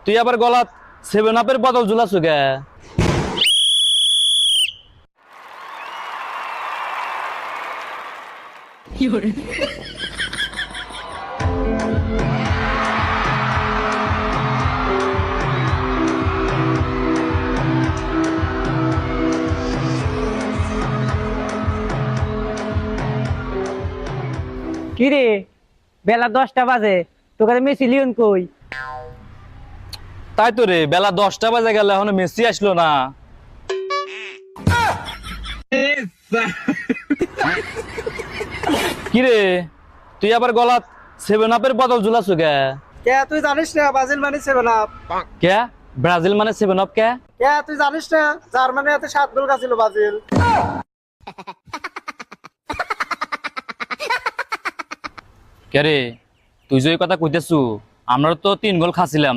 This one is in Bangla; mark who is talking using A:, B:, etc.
A: তুই আবার গলাত 7 আপের বোতল ঝুলাছু কে?
B: কিরে বেলা 10টা বাজে, তোকে মেসি লিওন কই?
A: তাই তো রে, বেলা 10টা বাজে গেল, এখনো মেসি আসলো না। কিরে তুই আবার গলাত 7 আপের বোতল ঝুলাছু কে?
C: কে তুই জানিস না ব্রাজিল মানে 7 আপ?
A: কে? ব্রাজিল মানে 7 আপ কে?
C: কে তুই জানিস না জার্মানি এতে 7 গোল খাচ্ছিল ব্রাজিল?
A: কে রে, তুই যে এই কথা কইতেছু, আমরা তো 3 গোল খাচ্ছিলাম।